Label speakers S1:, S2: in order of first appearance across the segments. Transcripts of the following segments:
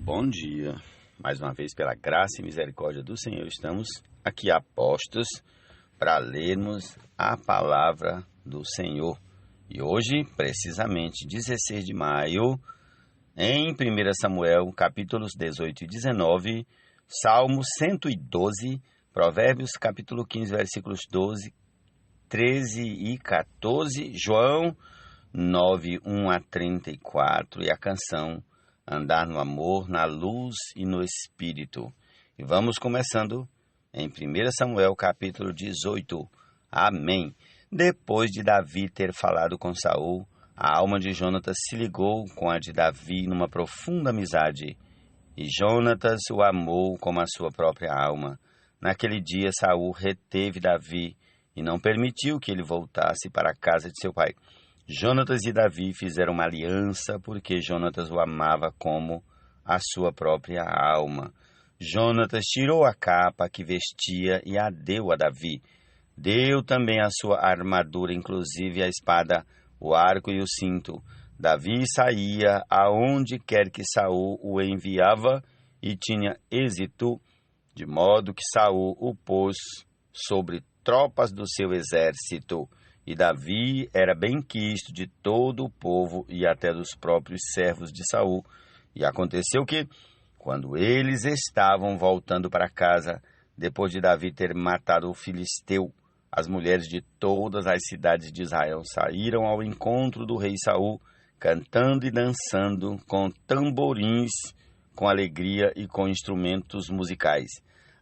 S1: Bom dia, mais uma vez pela graça e misericórdia do Senhor, estamos aqui apostos para lermos a palavra do Senhor. E hoje, precisamente 16 de maio, em 1 Samuel, capítulos 18 e 19, Salmo 112, Provérbios capítulo 15, versículos 12, 13 e 14, João 9, 1 a 34 e a canção Andar no Amor, na Luz e no Espírito. E vamos começando em 1 Samuel capítulo 18. Amém. Depois de Davi ter falado com Saul, a alma de Jonatas se ligou com a de Davi numa profunda amizade. E Jonatas o amou como a sua própria alma. Naquele dia Saul reteve Davi e não permitiu que ele voltasse para a casa de seu pai. Jonatas e Davi fizeram uma aliança porque Jonatas o amava como a sua própria alma. Jonatas tirou a capa que vestia e a deu a Davi. Deu também a sua armadura, inclusive a espada, o arco e o cinto. Davi saía aonde quer que Saul o enviava e tinha êxito, de modo que Saul o pôs sobre tropas do seu exército. E Davi era bem-quisto de todo o povo e até dos próprios servos de Saul. E aconteceu que, quando eles estavam voltando para casa, depois de Davi ter matado o filisteu, as mulheres de todas as cidades de Israel saíram ao encontro do rei Saul, cantando e dançando com tamborins, com alegria e com instrumentos musicais.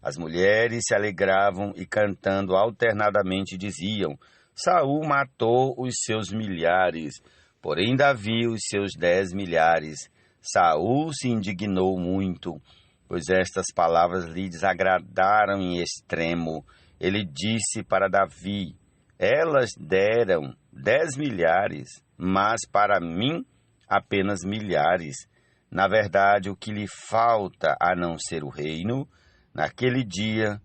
S1: As mulheres se alegravam e cantando alternadamente diziam: Saul matou os seus milhares, porém Davi os seus 10 milhares. Saul se indignou muito, pois estas palavras lhe desagradaram em extremo. Ele disse para Davi: elas deram 10 milhares, mas para mim apenas milhares. Na verdade, o que lhe falta a não ser o reino, daquele dia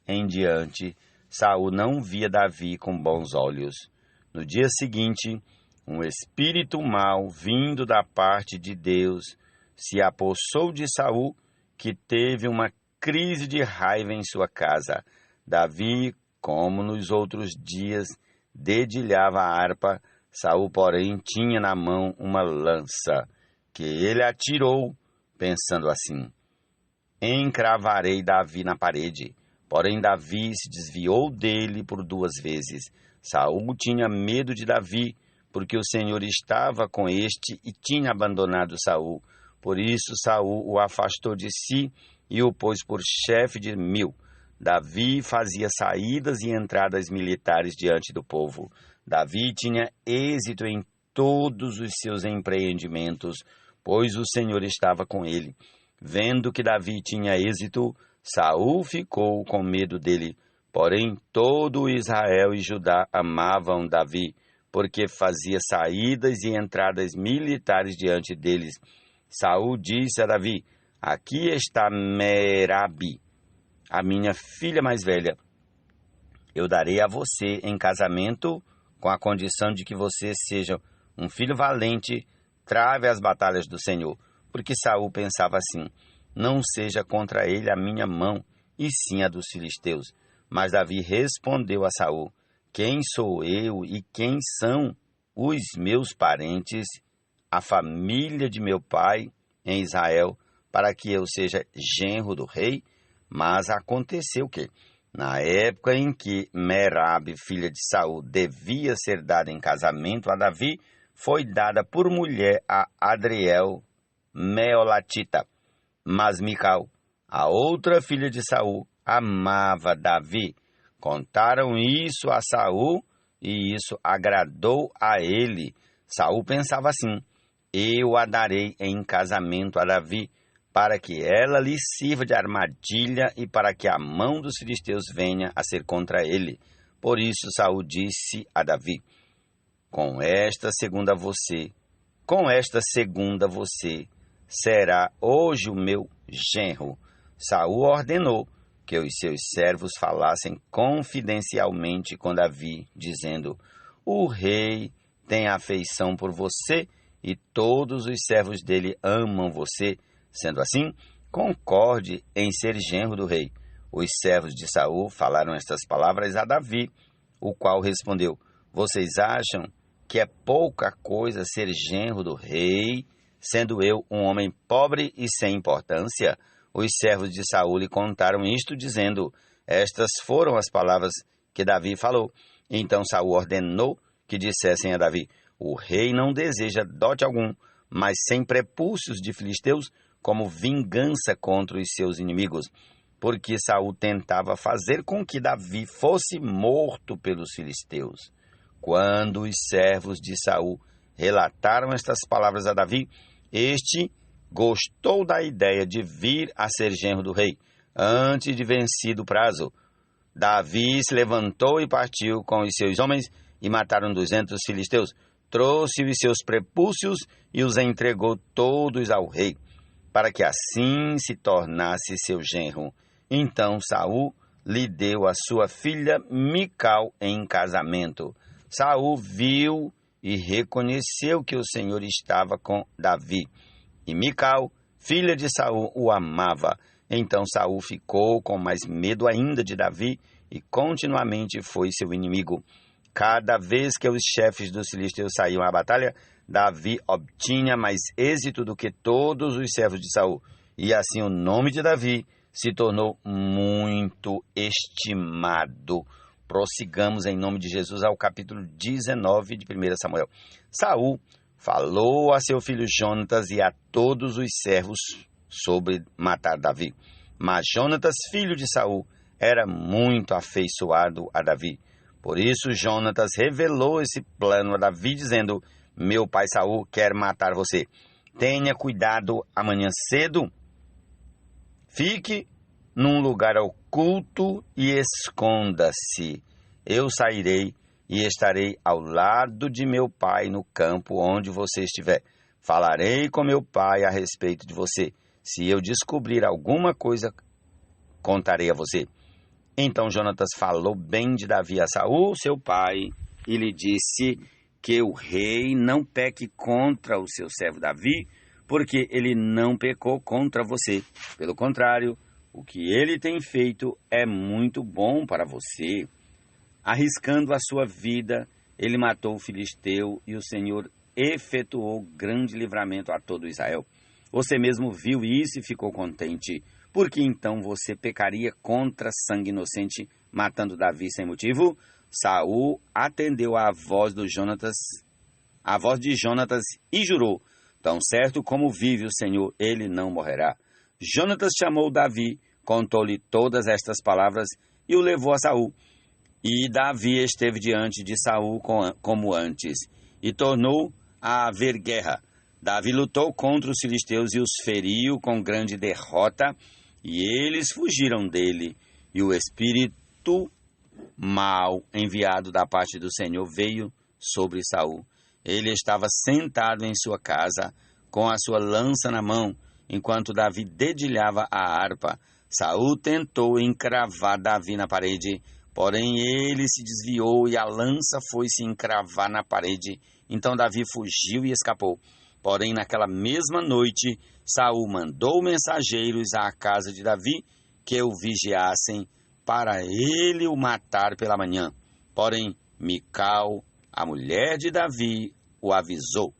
S1: em diante, Saul não via Davi com bons olhos. No dia seguinte, um espírito mau, vindo da parte de Deus, se apossou de Saul, que teve uma crise de raiva em sua casa. Davi, como nos outros dias, dedilhava a harpa. Saul, porém, tinha na mão uma lança, que ele atirou, pensando assim: encravarei Davi na parede. Porém, Davi se desviou dele por 2 vezes. Saul tinha medo de Davi, porque o Senhor estava com este e tinha abandonado Saul. Por isso, Saul o afastou de si e o pôs por chefe de 1000. Davi fazia saídas e entradas militares diante do povo. Davi tinha êxito em todos os seus empreendimentos, pois o Senhor estava com ele. Vendo que Davi tinha êxito, Saul ficou com medo dele, porém todo Israel e Judá amavam Davi, porque fazia saídas e entradas militares diante deles. Saul disse a Davi: aqui está Merabi, a minha filha mais velha. Eu darei a você em casamento, com a condição de que você seja um filho valente, trave as batalhas do Senhor. Porque Saul pensava assim: não seja contra ele a minha mão, e sim a dos filisteus. Mas Davi respondeu a Saul: quem sou eu e quem são os meus parentes, a família de meu pai em Israel, para que eu seja genro do rei? Mas aconteceu que, na época em que Merabi, filha de Saul, devia ser dada em casamento a Davi, foi dada por mulher a Adriel, Meolatita. Mas Mical, a outra filha de Saul, amava Davi. Contaram isso a Saul e isso agradou a ele. Saul pensava assim: eu a darei em casamento a Davi, para que ela lhe sirva de armadilha e para que a mão dos filisteus venha a ser contra ele. Por isso Saul disse a Davi: com esta segunda você será hoje o meu genro. Saul ordenou que os seus servos falassem confidencialmente com Davi, dizendo: o rei tem afeição por você e todos os servos dele amam você. Sendo assim, concorde em ser genro do rei. Os servos de Saul falaram estas palavras a Davi, o qual respondeu: Vocês acham que é pouca coisa ser genro do rei, sendo eu um homem pobre e sem importância? Os servos de Saul lhe contaram isto, dizendo: Estas foram as palavras que Davi falou. Então Saul ordenou que dissessem a Davi: O rei não deseja dote algum, mas sem prepúcios de filisteus, como vingança contra os seus inimigos. Porque Saul tentava fazer com que Davi fosse morto pelos filisteus. Quando os servos de Saul relataram estas palavras a Davi, este gostou da ideia de vir a ser genro do rei, antes de vencido o prazo. Davi se levantou e partiu com os seus homens e mataram 200 filisteus. Trouxe os seus prepúcios e os entregou todos ao rei, para que assim se tornasse seu genro. Então Saul lhe deu a sua filha Mical em casamento. Saul viu e reconheceu que o Senhor estava com Davi. E Mical, filha de Saul, o amava. Então Saul ficou com mais medo ainda de Davi e continuamente foi seu inimigo. Cada vez que os chefes dos filisteus saíam à batalha, Davi obtinha mais êxito do que todos os servos de Saul. E assim o nome de Davi se tornou muito estimado. Prossigamos em nome de Jesus ao capítulo 19 de 1 Samuel. Saul falou a seu filho Jonatas e a todos os servos sobre matar Davi. Mas Jonatas, filho de Saul, era muito afeiçoado a Davi. Por isso Jonatas revelou esse plano a Davi, dizendo: Meu pai Saul quer matar você. Tenha cuidado amanhã cedo. Fique num lugar oculto e esconda-se. Eu sairei e estarei ao lado de meu pai no campo onde você estiver. Falarei com meu pai a respeito de você. Se eu descobrir alguma coisa, contarei a você. Então Jonatas falou bem de Davi a Saul, seu pai, e lhe disse que o rei não peque contra o seu servo Davi, porque ele não pecou contra você. Pelo contrário, o que ele tem feito é muito bom para você. Arriscando a sua vida, ele matou o filisteu e o Senhor efetuou grande livramento a todo Israel. Você mesmo viu isso e ficou contente. Por que então você pecaria contra sangue inocente, matando Davi sem motivo? Saul atendeu à voz de Jonatas e jurou: Tão certo como vive o Senhor, ele não morrerá. Jonatas chamou Davi, contou-lhe todas estas palavras e o levou a Saul. E Davi esteve diante de Saul como antes, e tornou a haver guerra. Davi lutou contra os filisteus e os feriu com grande derrota, e eles fugiram dele. E o espírito mau enviado da parte do Senhor veio sobre Saul. Ele estava sentado em sua casa, com a sua lança na mão, enquanto Davi dedilhava a harpa. Saul tentou encravar Davi na parede, porém ele se desviou e a lança foi se encravar na parede. Então Davi fugiu e escapou. Porém, naquela mesma noite, Saul mandou mensageiros à casa de Davi que o vigiassem para ele o matar pela manhã. Porém, Mical, a mulher de Davi, o avisou: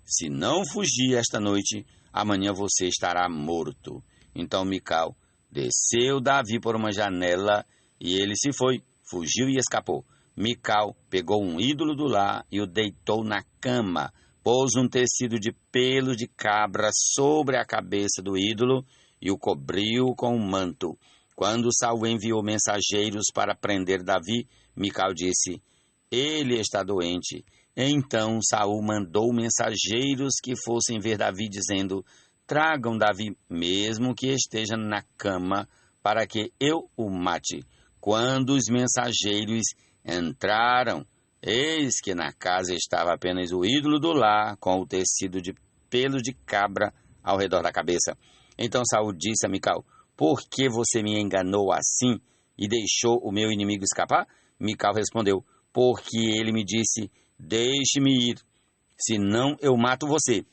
S1: Se não fugir esta noite, amanhã você estará morto. Então Mical desceu Davi por uma janela e ele se foi, fugiu e escapou. Mical pegou um ídolo do lar e o deitou na cama, pôs um tecido de pelo de cabra sobre a cabeça do ídolo e o cobriu com um manto. Quando Saul enviou mensageiros para prender Davi, Mical disse: Ele está doente. Então Saul mandou mensageiros que fossem ver Davi, dizendo: Tragam Davi, mesmo que esteja na cama, para que eu o mate. Quando os mensageiros entraram, eis que na casa estava apenas o ídolo do lar, com o tecido de pelo de cabra ao redor da cabeça. Então Saul disse a Mical: Por que você me enganou assim e deixou o meu inimigo escapar? Mical respondeu: Porque ele me disse: Deixe-me ir. senão eu mato você.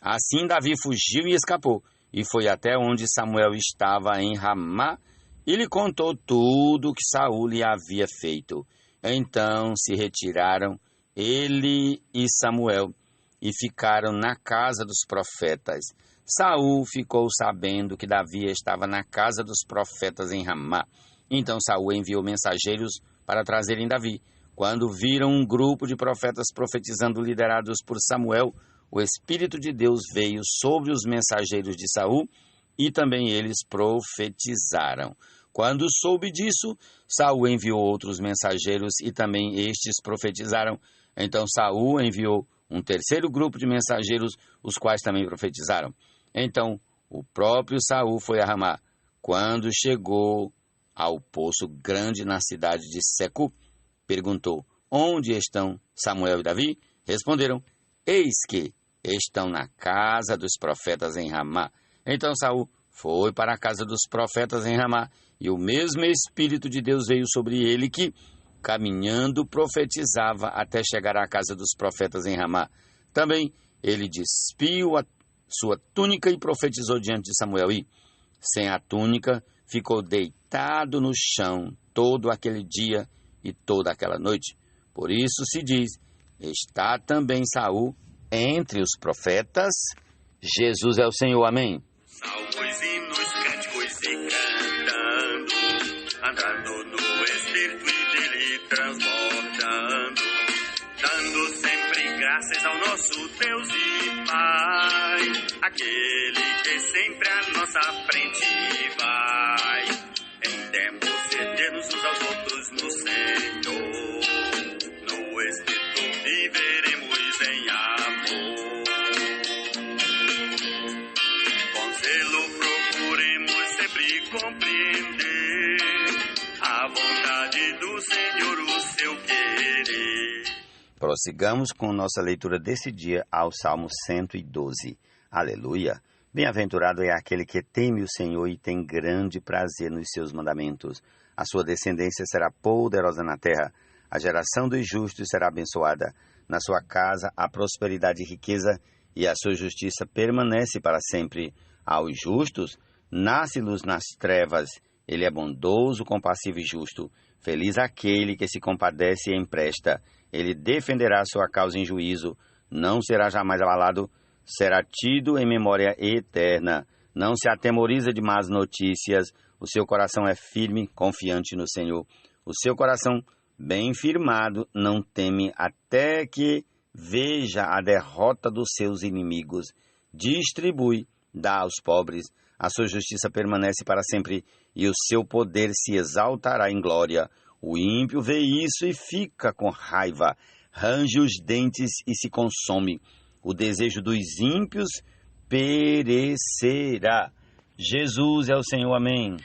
S1: Assim Davi fugiu e escapou, e foi até onde Samuel estava em Ramá, e lhe contou tudo o que Saul lhe havia feito. Então se retiraram ele e Samuel, e ficaram na casa dos profetas. Saul ficou sabendo que Davi estava na casa dos profetas em Ramá. Então Saul enviou mensageiros para trazerem Davi. Quando viram um grupo de profetas profetizando liderados por Samuel, o Espírito de Deus veio sobre os mensageiros de Saul e também eles profetizaram. Quando soube disso, Saul enviou outros mensageiros e também estes profetizaram. Então Saul enviou um terceiro grupo de mensageiros, os quais também profetizaram. Então o próprio Saul foi a Ramá. Quando chegou ao poço grande na cidade de Secu, perguntou: onde estão Samuel e Davi? Responderam: eis que estão na casa dos profetas em Ramá. Então Saul foi para a casa dos profetas em Ramá, e o mesmo Espírito de Deus veio sobre ele que, caminhando, profetizava até chegar à casa dos profetas em Ramá. Também ele despiu a sua túnica e profetizou diante de Samuel, e, sem a túnica, ficou deitado no chão todo aquele dia e toda aquela noite. Por isso se diz: está também Saul entre os profetas. Jesus é o Senhor, amém.
S2: Salmos, hinos, cânticos e cantando, andando no Espírito e dele transbordando, dando sempre graças ao nosso Deus e Pai, aquele que sempre à nossa frente vai, interceder-nos uns aos outros no Senhor, no Espírito viveremos em amor. Procuremos sempre compreender a vontade do Senhor, o seu querer.
S1: Prossigamos com nossa leitura desse dia ao Salmo 112. Aleluia! Bem-aventurado é aquele que teme o Senhor e tem grande prazer nos seus mandamentos. A sua descendência será poderosa na terra. A geração dos justos será abençoada. Na sua casa há prosperidade e riqueza, e a sua justiça permanece para sempre. Aos justos, nasce-luz nas trevas. Ele é bondoso, compassivo e justo. Feliz aquele que se compadece e empresta. Ele defenderá sua causa em juízo. Não será jamais abalado. Será tido em memória eterna. Não se atemoriza de más notícias. O seu coração é firme, confiante no Senhor. O seu coração, bem firmado, não teme até que veja a derrota dos seus inimigos. Distribui, dá aos pobres, a sua justiça permanece para sempre, e o seu poder se exaltará em glória. O ímpio vê isso e fica com raiva, range os dentes e se consome. O desejo dos ímpios perecerá. Jesus é o Senhor, amém.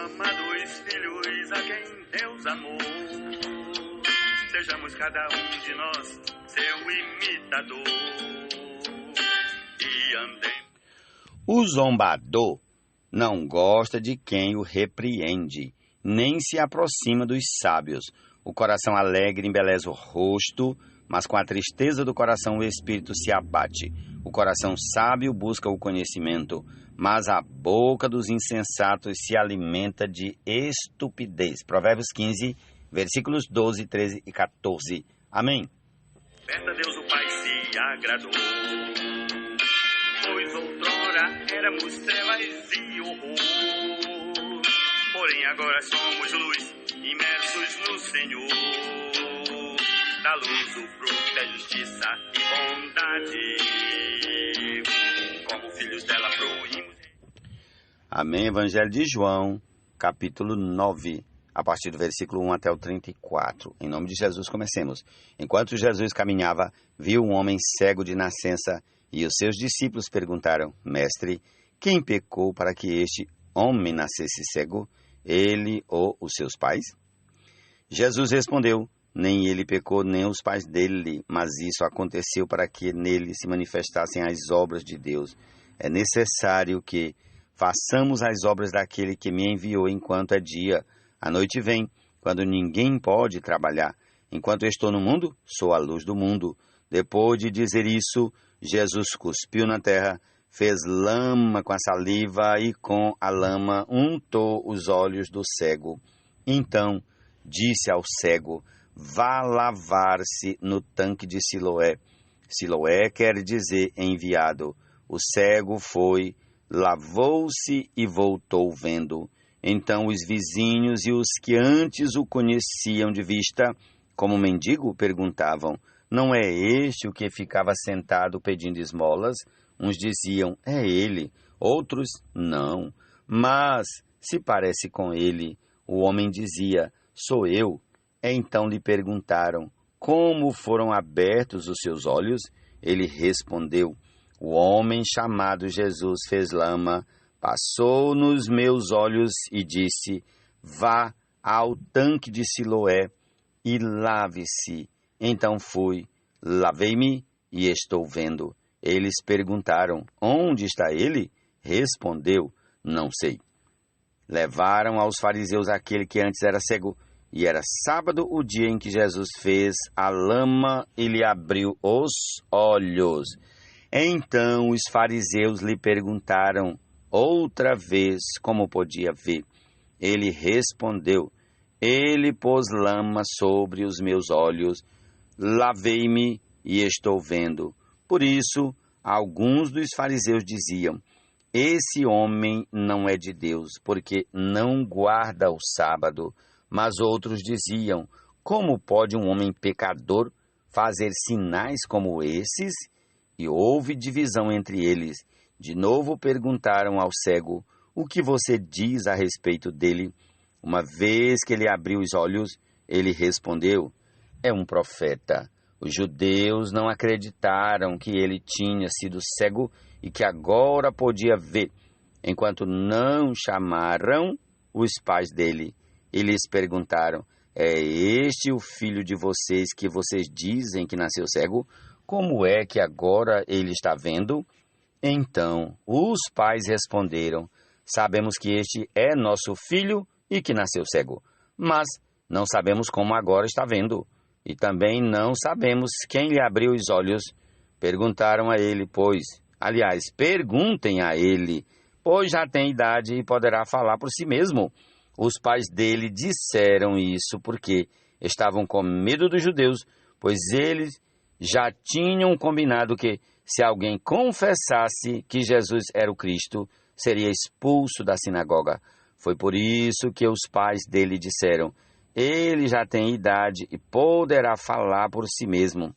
S2: Amados filhos a quem Deus amou, sejamos cada um de nós seu imitador e andemos.
S1: O zombador não gosta de quem o repreende, nem se aproxima dos sábios. O coração alegre embeleza o rosto, mas com a tristeza do coração o espírito se abate. O coração sábio busca o conhecimento, mas a boca dos insensatos se alimenta de estupidez. Provérbios 15, versículos 12, 13 e 14. Amém.
S2: Perto a Deus o Pai se agradou, pois outrora éramos trevas e horror, porém agora somos luz, imersos no Senhor. Da luz o fruto da justiça e bondade, como filhos dela fruímos.
S1: Amém. Evangelho de João, capítulo 9, a partir do versículo 1 até o 34. Em nome de Jesus, comecemos. Enquanto Jesus caminhava, viu um homem cego de nascença, e os seus discípulos perguntaram: Mestre, quem pecou para que este homem nascesse cego, ele ou os seus pais? Jesus respondeu: nem ele pecou, nem os pais dele, mas isso aconteceu para que nele se manifestassem as obras de Deus. É necessário que façamos as obras daquele que me enviou enquanto é dia. A noite vem, quando ninguém pode trabalhar. Enquanto eu estou no mundo, sou a luz do mundo. Depois de dizer isso, Jesus cuspiu na terra, fez lama com a saliva e com a lama untou os olhos do cego. Então disse ao cego: vá lavar-se no tanque de Siloé. Siloé quer dizer enviado. O cego foi, lavou-se e voltou vendo. Então os vizinhos e os que antes o conheciam de vista, como mendigo, perguntavam: não é este o que ficava sentado pedindo esmolas? Uns diziam: é ele. Outros: não. Mas se parece com ele. O homem dizia: sou eu. Então lhe perguntaram: como foram abertos os seus olhos? Ele respondeu: o homem chamado Jesus fez lama, passou nos meus olhos e disse: vá ao tanque de Siloé e lave-se. Então fui, lavei-me e estou vendo. Eles perguntaram: onde está ele? Respondeu: não sei. Levaram aos fariseus aquele que antes era cego, e era sábado o dia em que Jesus fez a lama e lhe abriu os olhos. Então os fariseus lhe perguntaram outra vez como podia ver. Ele respondeu: ele pôs lama sobre os meus olhos, lavei-me e estou vendo. Por isso, alguns dos fariseus diziam: esse homem não é de Deus, porque não guarda o sábado. Mas outros diziam: como pode um homem pecador fazer sinais como esses? E houve divisão entre eles. De novo perguntaram ao cego: o que você diz a respeito dele? Uma vez que ele abriu os olhos, ele respondeu: é um profeta. Os judeus não acreditaram que ele tinha sido cego e que agora podia ver, enquanto não chamaram os pais dele. E lhes perguntaram: é este o filho de vocês que vocês dizem que nasceu cego? Como é que agora ele está vendo? Então os pais responderam: sabemos que este é nosso filho e que nasceu cego, mas não sabemos como agora está vendo. E também não sabemos quem lhe abriu os olhos. Perguntaram a ele, perguntem a ele, pois já tem idade e poderá falar por si mesmo. Os pais dele disseram isso porque estavam com medo dos judeus, pois eles já tinham combinado que, se alguém confessasse que Jesus era o Cristo, seria expulso da sinagoga. Foi por isso que os pais dele disseram: ele já tem idade e poderá falar por si mesmo.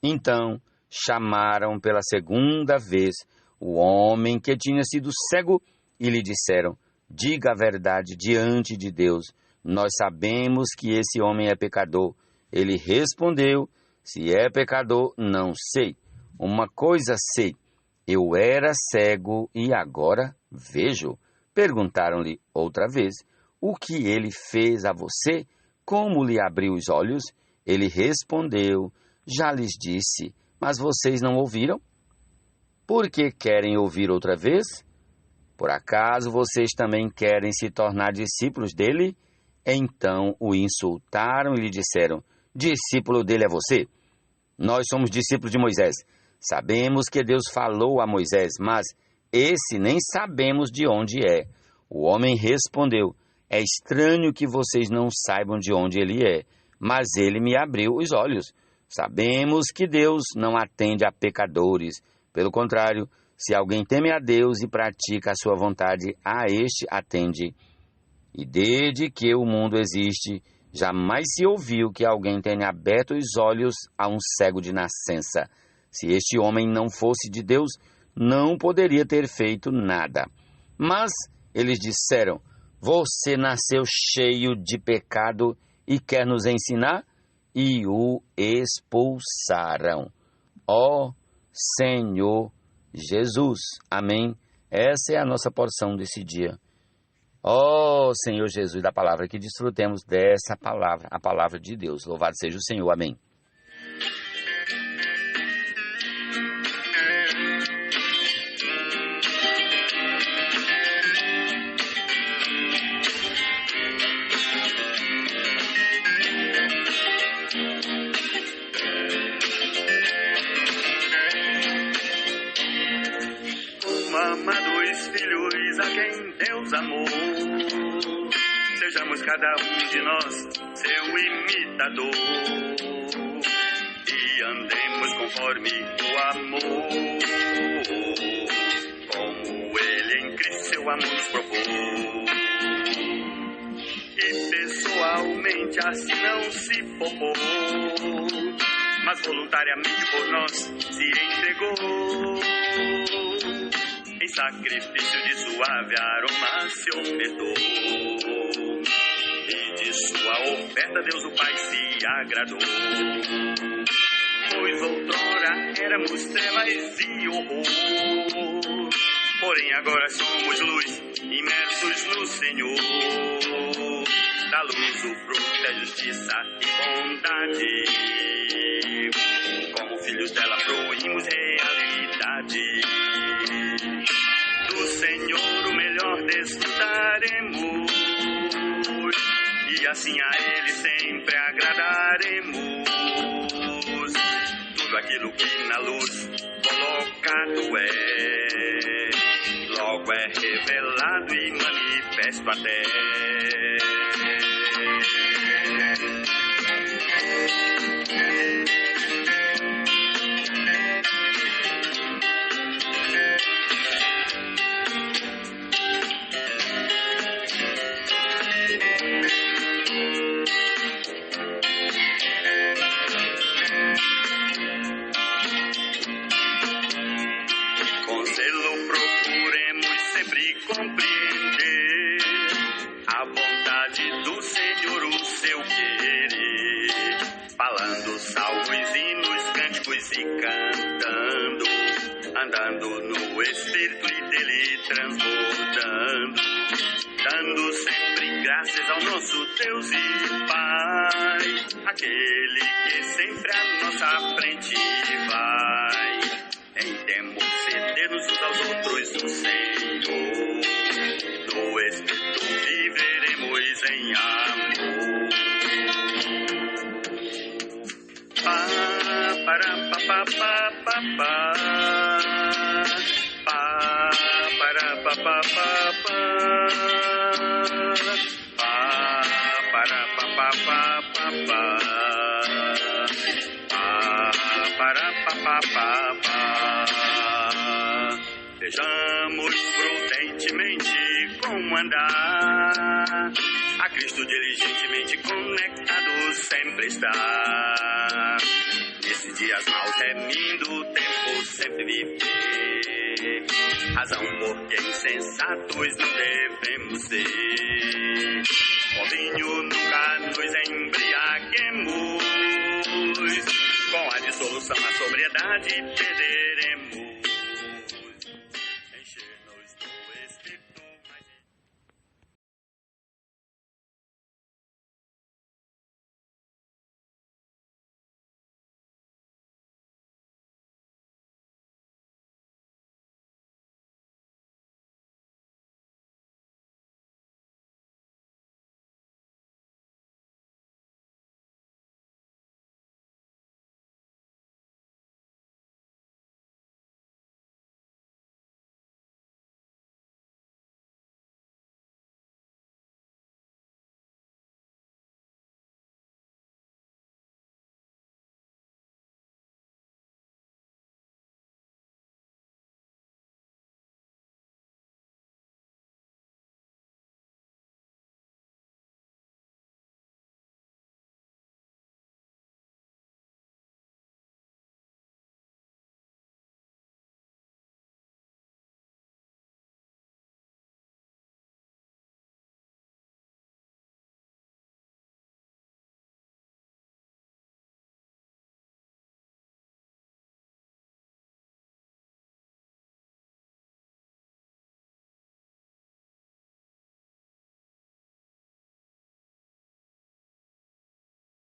S1: Então chamaram pela segunda vez o homem que tinha sido cego e lhe disseram: diga a verdade diante de Deus. Nós sabemos que esse homem é pecador. Ele respondeu: se é pecador, não sei. Uma coisa sei: eu era cego e agora vejo. Perguntaram-lhe outra vez: o que ele fez a você? Como lhe abriu os olhos? Ele respondeu: já lhes disse, mas vocês não ouviram? Por que querem ouvir outra vez? Por acaso vocês também querem se tornar discípulos dele? Então o insultaram e lhe disseram: discípulo dele é você? Nós somos discípulos de Moisés. Sabemos que Deus falou a Moisés, mas esse nem sabemos de onde é. O homem respondeu: é estranho que vocês não saibam de onde ele é, mas ele me abriu os olhos. Sabemos que Deus não atende a pecadores. Pelo contrário, se alguém teme a Deus e pratica a sua vontade, a este atende. E desde que o mundo existe, jamais se ouviu que alguém tenha aberto os olhos a um cego de nascença. Se este homem não fosse de Deus, não poderia ter feito nada. Mas eles disseram: você nasceu cheio de pecado e quer nos ensinar? E o expulsaram. Ó Senhor Jesus. Amém. Essa é a nossa porção desse dia. Ó Senhor Jesus da palavra, que desfrutemos dessa palavra, a palavra de Deus. Louvado seja o Senhor. Amém.
S2: sejamos cada um de nós seu imitador e andemos conforme o amor, como ele em Cristo seu amor nos propôs. E pessoalmente assim não se poupou, mas voluntariamente por nós se entregou. Em sacrifício de suave aroma se ofertou, e de sua oferta Deus o Pai se agradou. Pois outrora éramos trevas e horror, porém agora somos luz, imersos no Senhor. Da luz o fruto é justiça e bondade, como filhos dela fruímos realidade. Do Senhor o melhor desfrutaremos, e assim a Ele sempre agradaremos. Tudo aquilo que na luz colocado é, logo é revelado e manifesto até. Compreender a vontade do Senhor, o seu querer, falando salmos, hinos, cânticos e cantando, andando no Espírito e dele transbordando, dando sempre graças ao nosso Deus e Pai, aquele que sempre à nossa frente vai. Interceder-nos uns aos outros o Senhor, no Espírito viveremos em amor. Pa para pa pa pa pa pa, pa para pa pa pa pa, pa para pa pa pa pa pa, para pa pa pa pa. Vejamos prudentemente como andar, a Cristo diligentemente conectado sempre está. Nesses dias maus remindo o tempo sempre viver, razão porque insensatos não devemos ser. Com vinho nunca nos embriaguemos, com a dissolução a sobriedade perder.